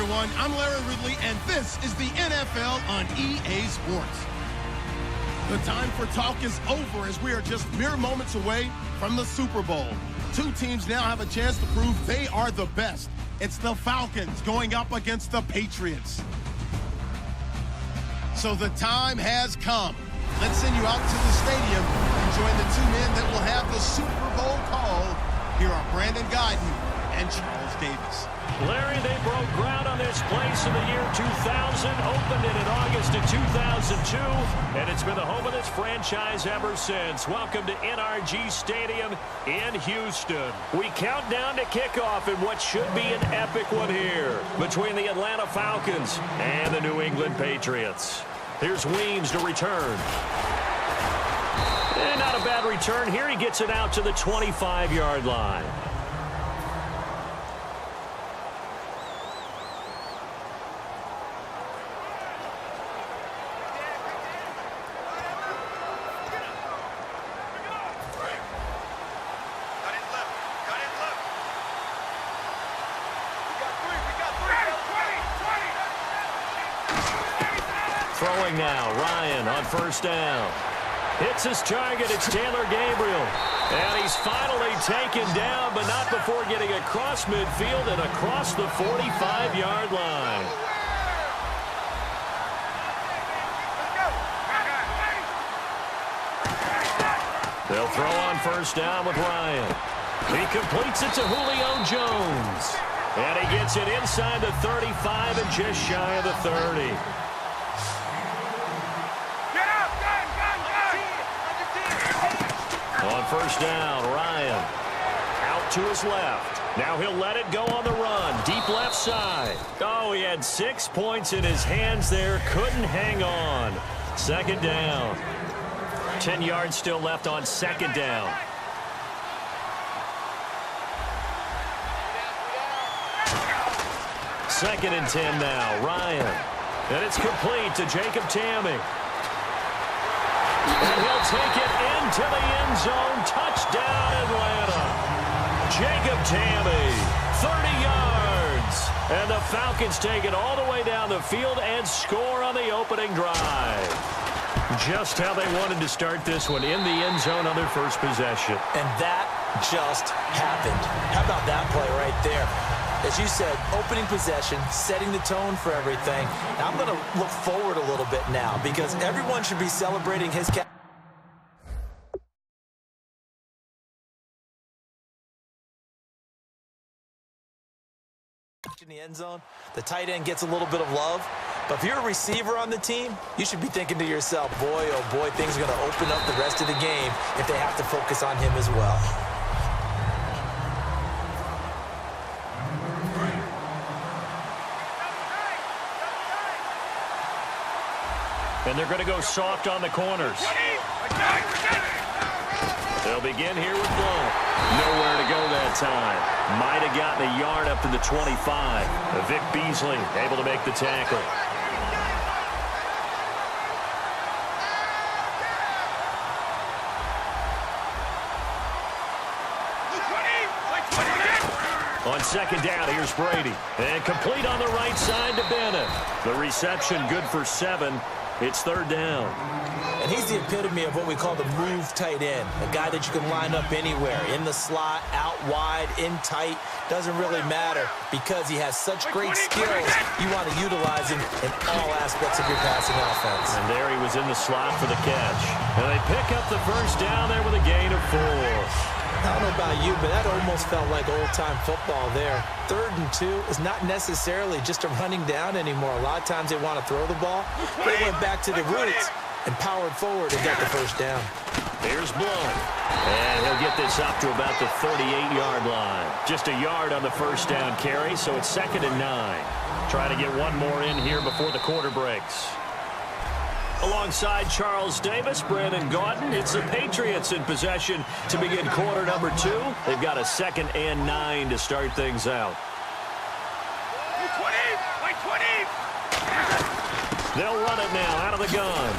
everyone. I'm Larry Ridley, and this is the NFL on EA Sports. The time for talk is over as we are just mere moments away from the Super Bowl. Two teams now have a chance to prove they are the best. It's the Falcons going up against the Patriots. So the time has come. Let's send you out to the stadium and join the two men that will have the Super Bowl call. Here are Brandon Guyton and Charles Davis. Larry, they broke ground on this place in the year 2000, opened it in August of 2002, and it's been the home of this franchise ever since. Welcome to NRG Stadium in Houston. We count down to kickoff in what should be an epic one here between the Atlanta Falcons and the New England Patriots. Here's Weems to return. And not a bad return here. He gets it out to the 25-yard line. Throwing now, Ryan on first down. Hits his target, it's Taylor Gabriel. And he's finally taken down, but not before getting across midfield and across the 45-yard line. They'll throw on first down with Ryan. He completes it to Julio Jones. And he gets it inside the 35 and just shy of the 30. On first down, Ryan out to his left. Now he'll let it go on the run. Deep left side. Oh, he had 6 points in his hands there. Couldn't hang on. Second down. 10 yards still left on second down. Second and 10 now. Ryan. And it's complete to Jacob Tamme. And he'll take it into the end zone. Touchdown, Atlanta. Jacob Tamme, 30 yards. And the Falcons take it all the way down the field and score on the opening drive. Just how they wanted to start this one, in the end zone on their first possession. And that just happened. How about that play right there? As you said, opening possession, setting the tone for everything. Now I'm going to look forward a little bit now because everyone should be celebrating his catch. In the end zone, the tight end gets a little bit of love. But if you're a receiver on the team, you should be thinking to yourself, boy, oh boy, things are going to open up the rest of the game if they have to focus on him as well. And they're going to go soft on the corners. They'll begin here with Blowout. Nowhere to go that time. Might have gotten a yard up to the 25. Vic Beasley able to make the tackle. On second down, here's Brady. And complete on the right side to Bennett. The reception good for 7. It's third down. And he's the epitome of what we call the move tight end. A guy that you can line up anywhere. In the slot, out wide, in tight. Doesn't really matter because he has such great skills. You want to utilize him in all aspects of your passing offense. And there he was in the slot for the catch. And they pick up the first down there with a gain of 4. I don't know about you, but that almost felt like old-time football there. 3rd and 2 is not necessarily just a running down anymore. A lot of times they want to throw the ball. They went back to the roots and powered forward and got the first down. Here's Blowout. And he'll get this up to about the 38-yard line. Just a yard on the first down carry, so it's 2nd and 9. Trying to get one more in here before the quarter breaks. Alongside Charles Davis, Brandon Guyton, it's the Patriots in possession to begin quarter number 2. They've got a 2nd and 9 to start things out. They'll run it now out of the gun.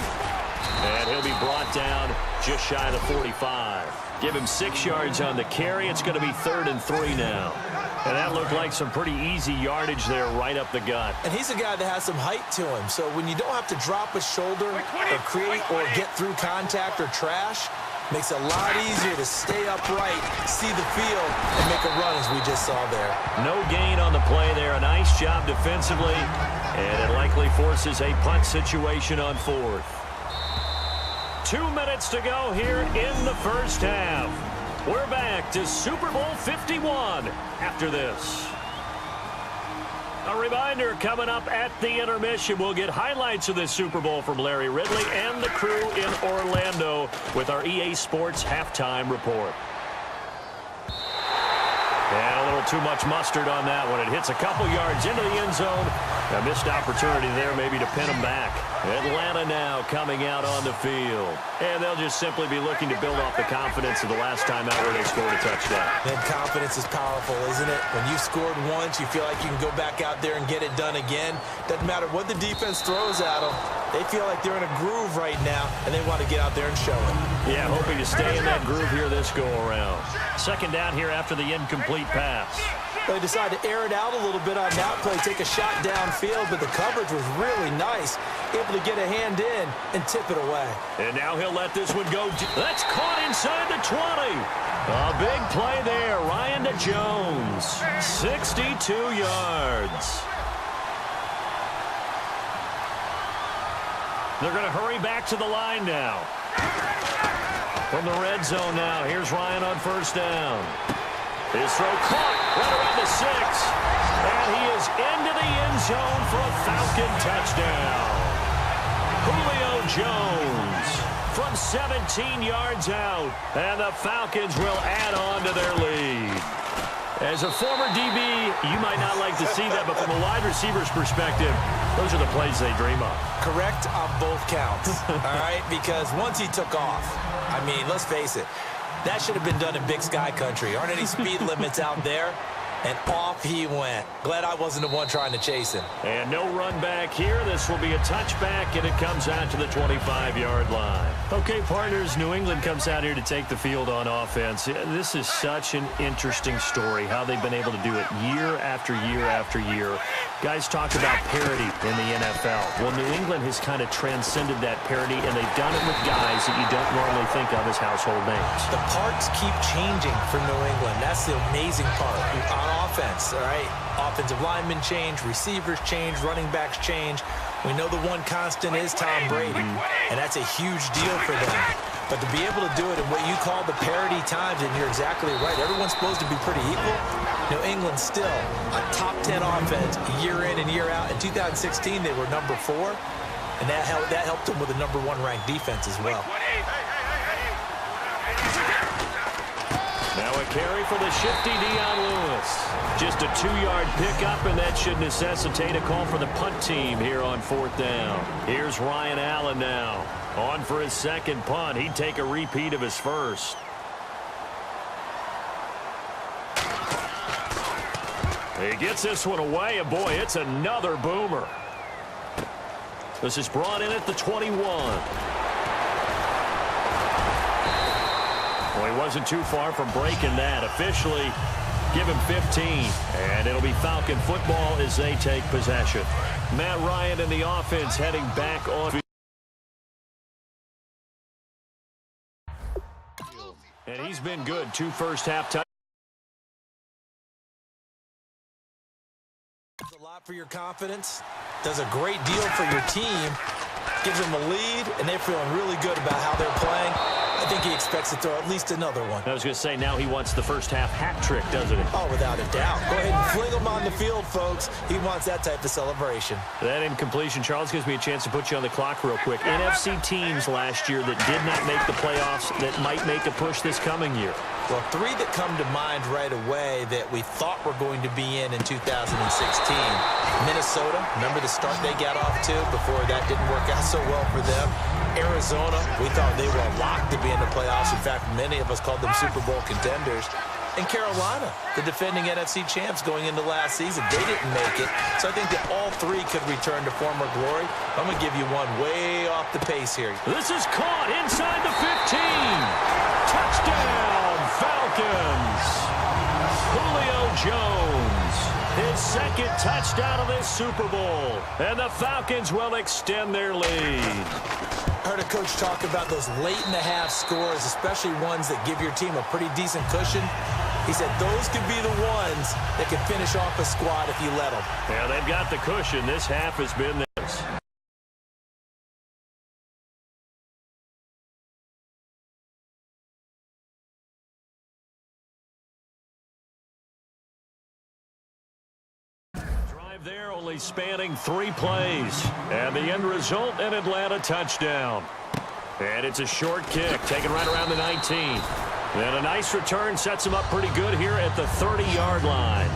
And he'll be brought down just shy of the 45. Give him 6 yards on the carry. It's going to be 3rd and 3 now. And that looked like some pretty easy yardage there right up the gut. And he's a guy that has some height to him. So when you don't have to drop a shoulder or create or get through contact or trash, makes it a lot easier to stay upright, see the field, and make a run as we just saw there. No gain on the play there. A nice job defensively. And it likely forces a punt situation on fourth. 2 minutes to go here in the first half. We're back to Super Bowl 51 after this. A reminder, coming up at the intermission, we'll get highlights of this Super Bowl from Larry Ridley and the crew in Orlando with our EA Sports halftime report. And a little too much mustard on that one. It hits a couple yards into the end zone. A missed opportunity there maybe to pin them back. Atlanta now coming out on the field. And they'll just simply be looking to build off the confidence of the last time out where they scored a touchdown. And confidence is powerful, isn't it? When you scored once, you feel like you can go back out there and get it done again. Doesn't matter what the defense throws at them. They feel like they're in a groove right now, and they want to get out there and show it. Yeah, hoping to stay in that groove here this go-around. Second down here after the incomplete pass. They decided to air it out a little bit on that play, take a shot downfield, but the coverage was really nice, able to get a hand in and tip it away. And now he'll let this one go. That's caught inside the 20. A big play there. Ryan to Jones. 62 yards. They're going to hurry back to the line now. From the red zone now, here's Ryan on first down. His throw caught right around the 6. And he is into the end zone for a Falcon touchdown. Julio Jones from 17 yards out. And the Falcons will add on to their lead. As a former DB, you might not like to see that, but from a wide receiver's perspective, those are the plays they dream of. Correct on both counts, all right? Because once he took off, I mean, let's face it, that should have been done in Big Sky Country. Aren't any speed limits out there? And off he went. Glad I wasn't the one trying to chase him. And no run back here. This will be a touchback, and it comes out to the 25-yard line. Okay, partners, New England comes out here to take the field on offense. This is such an interesting story, how they've been able to do it year after year after year. Guys talk about parity in the NFL. Well, New England has kind of transcended that parity, and they've done it with guys that you don't normally think of as household names. The parts keep changing for New England. That's the amazing part. On offense, all right? Offensive linemen change, receivers change, running backs change. We know the one constant is Tom Brady, and that's a huge deal for them. But to be able to do it in what you call the parity times, and you're exactly right, everyone's supposed to be pretty equal. New England still a top 10 offense year in and year out. In 2016, they were number 4, and that helped them with a number 1 ranked defense as well. Now a carry for the shifty Dion Lewis. Just a 2-yard pickup, and that should necessitate a call for the punt team here on fourth down. Here's Ryan Allen now. On for his second punt. He'd take a repeat of his first. He gets this one away, and boy, it's another boomer. This is brought in at the 21. Well, he wasn't too far from breaking that. Officially, give him 15. And it'll be Falcon football as they take possession. Matt Ryan and the offense heading back on. And he's been good. 2 first-half touchdowns. Does a lot for your confidence. Does a great deal for your team. Gives them a lead, and they're feeling really good about how they're playing. I think he expects to throw at least another one. I was going to say, now he wants the first-half hat trick, doesn't he? Oh, without a doubt. Go ahead and fling him on the field, folks. He wants that type of celebration. That incompletion, Charles, gives me a chance to put you on the clock real quick. NFC teams last year that did not make the playoffs that might make a push this coming year. Well, 3 that come to mind right away that we thought were going to be in 2016. Minnesota, remember the start they got off to before that didn't work out so well for them. Arizona, we thought they were locked to be in the playoffs. In fact, many of us called them Super Bowl contenders. And Carolina, the defending NFC champs going into last season, they didn't make it. So I think that all 3 could return to former glory. I'm going to give you one way off the pace here. This is caught inside the 15. Touchdown, Falcons. Julio Jones. His second touchdown of this Super Bowl. And the Falcons will extend their lead. I heard a coach talk about those late-in-the-half scores, especially ones that give your team a pretty decent cushion. He said those could be the ones that can finish off a squad if you let them. Yeah, they've got the cushion. This half has been theirs. Drive there only spanning 3 plays. And the end result, an Atlanta touchdown. And it's a short kick, taken right around the 19. And a nice return sets him up pretty good here at the 30-yard line.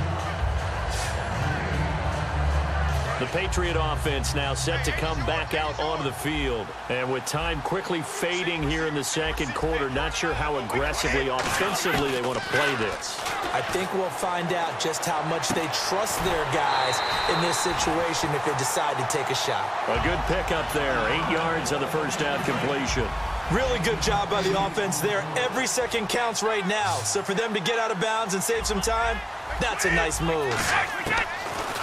The Patriot offense now set to come back out onto the field. And with time quickly fading here in the second quarter, not sure how aggressively, offensively they want to play this. I think we'll find out just how much they trust their guys in this situation if they decide to take a shot. A good pickup there, 8 yards on the first down completion. Really good job by the offense there. Every second counts right now. So for them to get out of bounds and save some time, that's a nice move.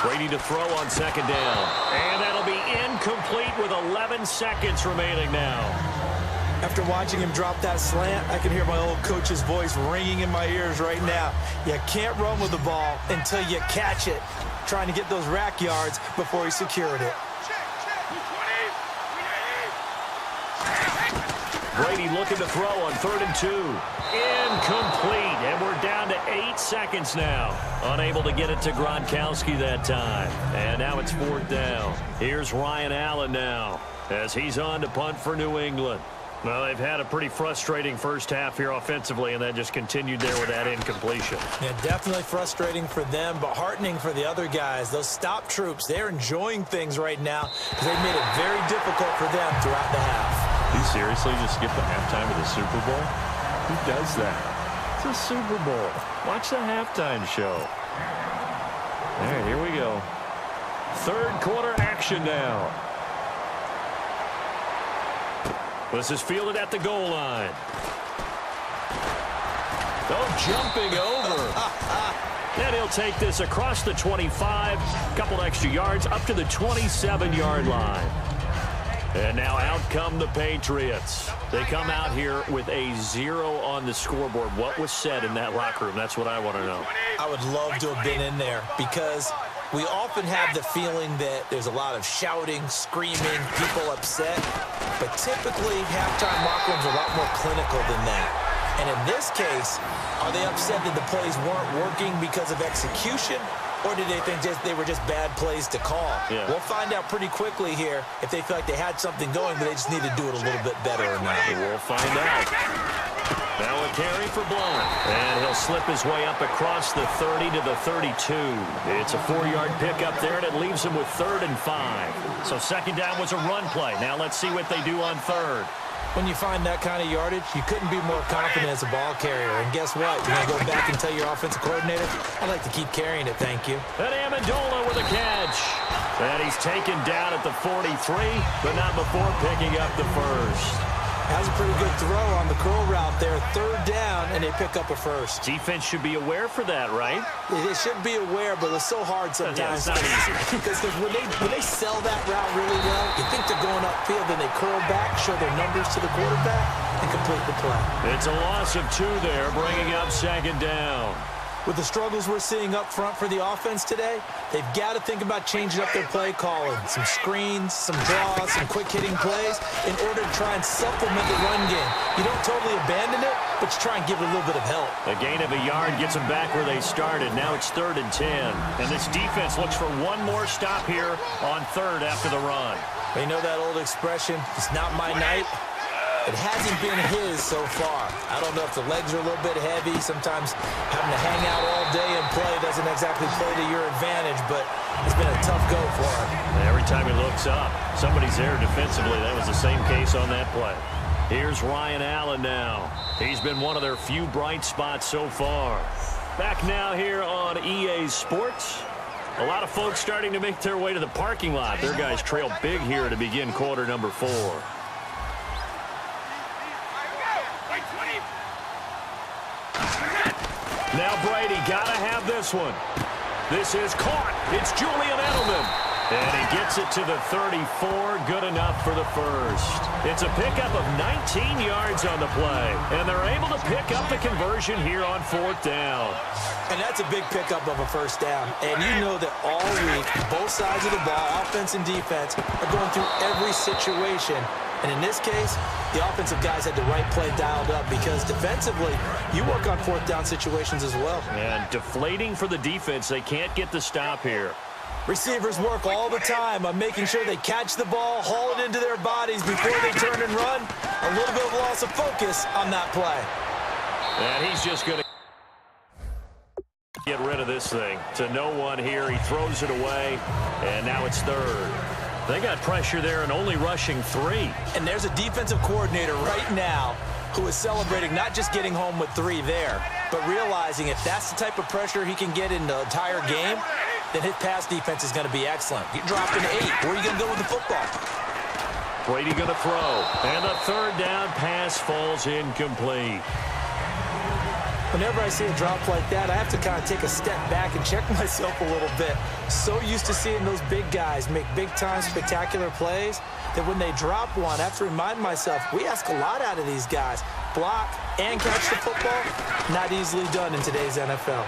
Brady to throw on second down. And that'll be incomplete with 11 seconds remaining now. After watching him drop that slant, I can hear my old coach's voice ringing in my ears right now. You can't run with the ball until you catch it. Trying to get those rack yards before he secured it. Brady looking to throw on 3rd and 2. Incomplete, and we're down to 8 seconds now. Unable to get it to Gronkowski that time. And now it's 4th down. Here's Ryan Allen now as he's on to punt for New England. Well, they've had a pretty frustrating first half here offensively, and that just continued there with that incompletion. Yeah, definitely frustrating for them, but heartening for the other guys. Those stop troops, they're enjoying things right now because they've made it very difficult for them throughout the half. You seriously just skip the halftime of the Super Bowl? Who does that? It's a Super Bowl. Watch the halftime show. All right, here we go. Third quarter action now. This is fielded at the goal line. Oh, jumping over. And he'll take this across the 25, couple extra yards, up to the 27-yard line. And now out come the Patriots. They come out here with a 0 on the scoreboard. What was said in that locker room? That's what I want to know. I would love to have been in there because we often have the feeling that there's a lot of shouting, screaming, people upset. But typically, halftime locker rooms are a lot more clinical than that. And in this case, are they upset that the plays weren't working because of execution? Or did they think they were just bad plays to call? Yeah. We'll find out pretty quickly here if they feel like they had something going, but they just need to do it a little bit better or not. We'll find out. Now a carry for Blowout. And he'll slip his way up across the 30 to the 32. It's a 4-yard pickup there, and it leaves him with 3rd and 5. So second down was a run play. Now let's see what they do on 3rd. When you find that kind of yardage, you couldn't be more confident as a ball carrier. And guess what? You're going to go back and tell your offensive coordinator, I'd like to keep carrying it, thank you. And Amendola with a catch. And he's taken down at the 43, but not before picking up the first. Has a pretty good throw on the curl route there. 3rd down, and they pick up a first. Defense should be aware for that, right? They should be aware, but it's so hard sometimes. Yeah, it's not easy. Because when they sell that route really well, you think they're going upfield, then they curl back, show their numbers to the quarterback, and complete the play. It's a loss of 2 there, bringing up second down. With the struggles we're seeing up front for the offense today, they've got to think about changing up their play calling. Some screens, some draws, some quick-hitting plays in order to try and supplement the run game. You don't totally abandon it, but you try and give it a little bit of help. A gain of a yard gets them back where they started. Now it's 3rd and 10. And this defense looks for one more stop here on 3rd after the run. You know that old expression, it's not my night? It hasn't been his so far. I don't know if the legs are a little bit heavy. Sometimes having to hang out all day and play doesn't exactly play to your advantage, but it's been a tough go for him. Every time he looks up, somebody's there defensively. That was the same case on that play. Here's Ryan Allen now. He's been one of their few bright spots so far. Back now here on EA Sports. A lot of folks starting to make their way to the parking lot. Their guys trail big here to begin quarter number 4. Now Brady got to have this one. This is caught. It's Julian Edelman. And he gets it to the 34. Good enough for the first. It's a pickup of 19 yards on the play. And they're able to pick up the conversion here on 4th down. And that's a big pickup of a first down. And you know that all week, both sides of the ball, offense and defense, are going through every situation. And in this case, the offensive guys had the right play dialed up because defensively, you work on 4th down situations as well. And deflating for the defense. They can't get the stop here. Receivers work all the time on making sure they catch the ball, haul it into their bodies before they turn and run. A little bit of loss of focus on that play. And he's just going to get rid of this thing. To no one here. He throws it away, and now it's 3rd. They got pressure there and only rushing 3. And there's a defensive coordinator right now who is celebrating not just getting home with 3 there, but realizing if that's the type of pressure he can get in the entire game, then his pass defense is going to be excellent. You're dropping 8. Where are you going to go with the football? Brady going to throw. And the 3rd down pass falls incomplete. Whenever I see a drop like that, I have to kind of take a step back and check myself a little bit. So used to seeing those big guys make big-time spectacular plays that when they drop one, I have to remind myself, we ask a lot out of these guys. Block and catch the football, not easily done in today's NFL.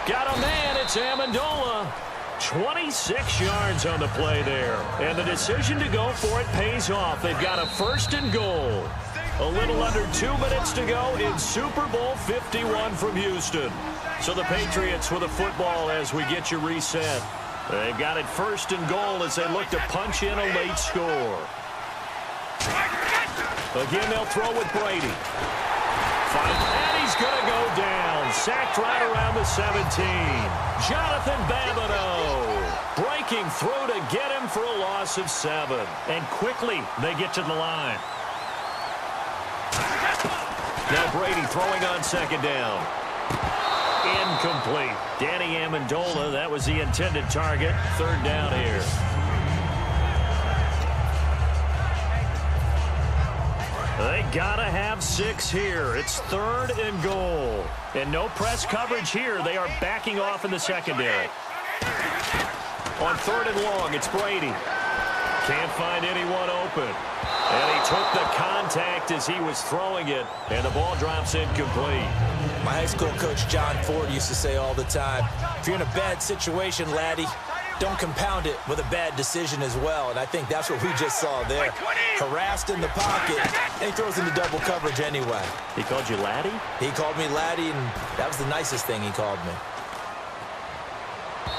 Got a man, it's Amendola. 26 yards on the play there. And the decision to go for it pays off. They've got a 1st and goal. A little under 2 minutes to go in Super Bowl 51 from Houston. So the Patriots with a football as we get you reset. They've got it 1st and goal as they look to punch in a late score. Again, they'll throw with Brady. And he's going to go down. Sacked right around the 17. Jonathan Babineau breaking through to get him for a loss of 7. And quickly they get to the line. Now Brady throwing on 2nd down. Incomplete. Danny Amendola, that was the intended target. 3rd down here. They gotta have 6 here. It's 3rd and goal. And no press coverage here. They are backing off in the secondary. On 3rd and long, it's Brady. Can't find anyone open. And he took the contact as he was throwing it, and the ball drops incomplete. My high school coach, John Ford, used to say all the time, if you're in a bad situation, laddie, don't compound it with a bad decision as well. And I think that's what we just saw there. Harassed in the pocket, and he throws into double coverage anyway. He called you laddie? He called me laddie, and that was the nicest thing he called me.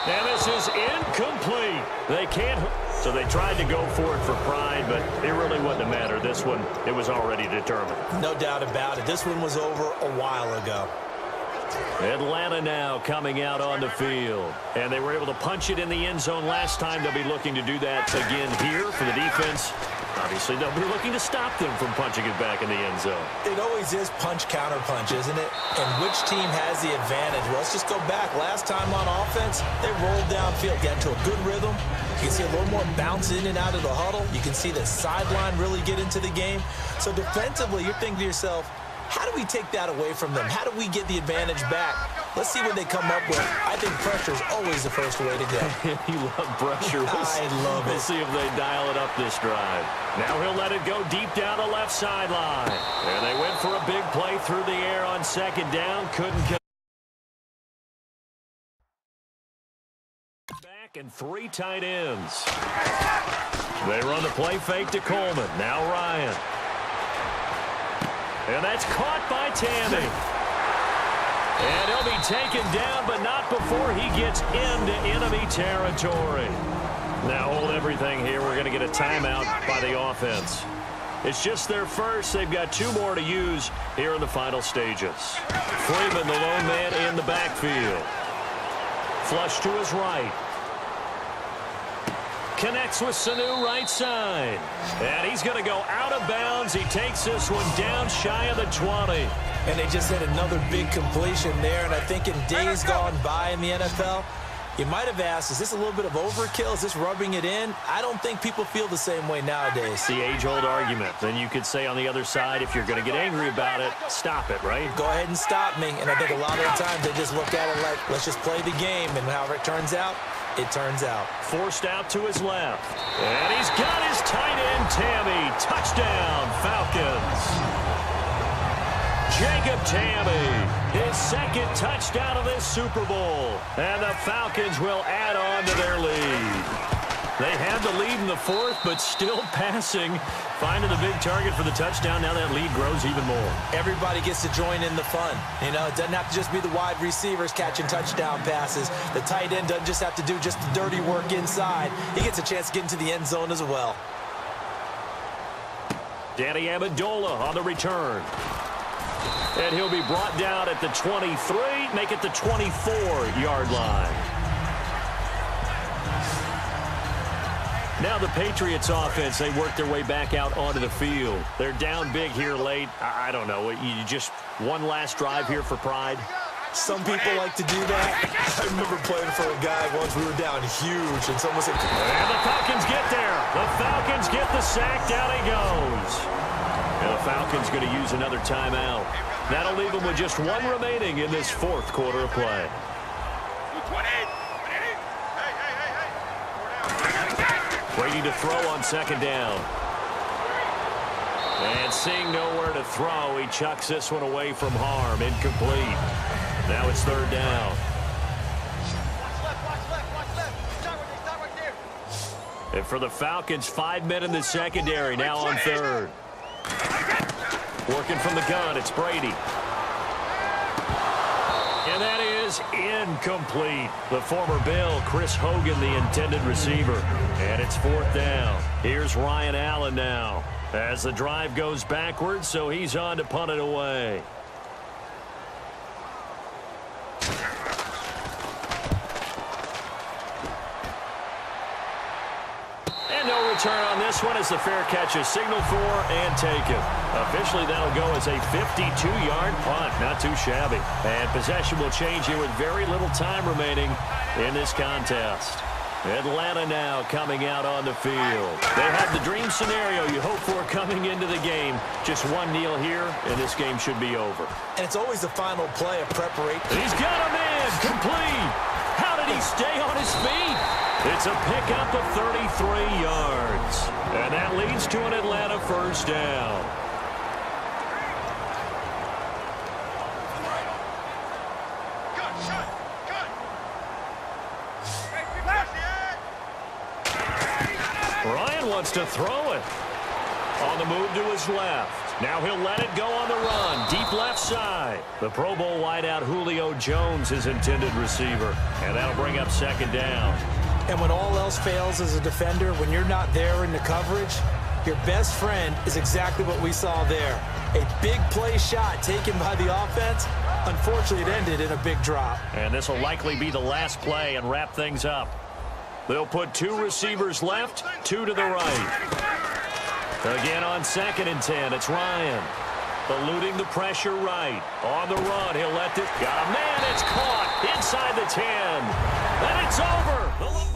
And this is incomplete. They can't. So they tried to go for it for pride, but it really wouldn't have mattered. This one, it was already determined. No doubt about it. This one was over a while ago. Atlanta now coming out on the field. And they were able to punch it in the end zone last time. They'll be looking to do that again here for the defense. Obviously, they'll be looking to stop them from punching it back in the end zone. It always is punch-counter-punch, isn't it? And which team has the advantage? Well, let's just go back. Last time on offense, they rolled downfield, got into a good rhythm. You can see a little more bounce in and out of the huddle. You can see the sideline really get into the game. So defensively, you're thinking to yourself, how do we take that away from them? How do we get the advantage back? Let's see what they come up with. I think pressure is always the first way to go. You love pressure. I love it. We'll see if they dial it up this drive. Now he'll let it go deep down the left sideline. And they went for a big play through the air on 2nd down. Couldn't get back, and 3 tight ends. They run the play fake to Coleman. Now Ryan. And that's caught by Tammy. And he'll be taken down, but not before he gets into enemy territory. Now hold everything here. We're going to get a timeout by the offense. It's just their first. They've got 2 more to use here in the final stages. Freeman, the lone man in the backfield. Flush to his right. Connects with Sanu right side. And he's going to go out of bounds. He takes this one down shy of the 20. And they just had another big completion there. And I think in days gone by in the NFL, You might have asked, is this a little bit of overkill? Is this rubbing it in? I don't think people feel the same way nowadays. The age-old argument. Then you could say on the other side, if you're going to get angry about it, stop it, right? Go ahead and stop me. And I think a lot of the times they just look at it like, let's just play the game. And however it turns out, it turns out. Forced out to his left. And he's got his tight end, Tammy. Touchdown, Falcons. Jacob Tammy, his second touchdown of this Super Bowl. And the Falcons will add on to their lead. They had the lead in the fourth, but still passing. Finding the big target for the touchdown. Now that lead grows even more. Everybody gets to join in the fun. You know, it doesn't have to just be the wide receivers catching touchdown passes. The tight end doesn't just have to do just the dirty work inside. He gets a chance to get into the end zone as well. Danny Amendola on the return. And he'll be brought down at the 23, make it the 24-yard line. Now the Patriots offense, they work their way back out onto the field. They're down big here late. I don't know. You just one last drive here for pride? Some people like to do that. I remember playing for a guy once. We were down huge, and someone said, and the Falcons get there. The Falcons get the sack. Down he goes. And the Falcons going to use another timeout. That'll leave them with just one remaining in this fourth quarter of play. Waiting to throw on second down. And seeing nowhere to throw, he chucks this one away from harm. Incomplete. Now it's third down. And for the Falcons, 5 men in the secondary, now on third. Working from the gun, it's Brady. And that is incomplete. The former Bill, Chris Hogan, the intended receiver. And it's fourth down. Here's Ryan Allen now. As the drive goes backwards, so he's on to punt it away. And no return on this one as the fair catch is signaled for and taken. Officially, that'll go as a 52-yard punt. Not too shabby. And possession will change here with very little time remaining in this contest. Atlanta now coming out on the field. They have the dream scenario you hope for coming into the game. Just one kneel here, and this game should be over. And it's always the final play of preparation. He's got a man complete. How did he stay on his feet? It's a pickup of 33 yards. And that leads to an Atlanta first down. Ryan wants to throw it. On the move to his left. Now he'll let it go on the run. Deep left side. The Pro Bowl wideout Julio Jones, his intended receiver. And that'll bring up second down. And when all else fails as a defender, when you're not there in the coverage, your best friend is exactly what we saw there. A big play shot taken by the offense. Unfortunately, it ended in a big drop. And this will likely be the last play and wrap things up. They'll put two receivers left, two to the right. Again on 2nd and 10, it's Ryan. Eluding the pressure right. On the run, he'll let this. Got a man, it's caught inside the 10. And it's over.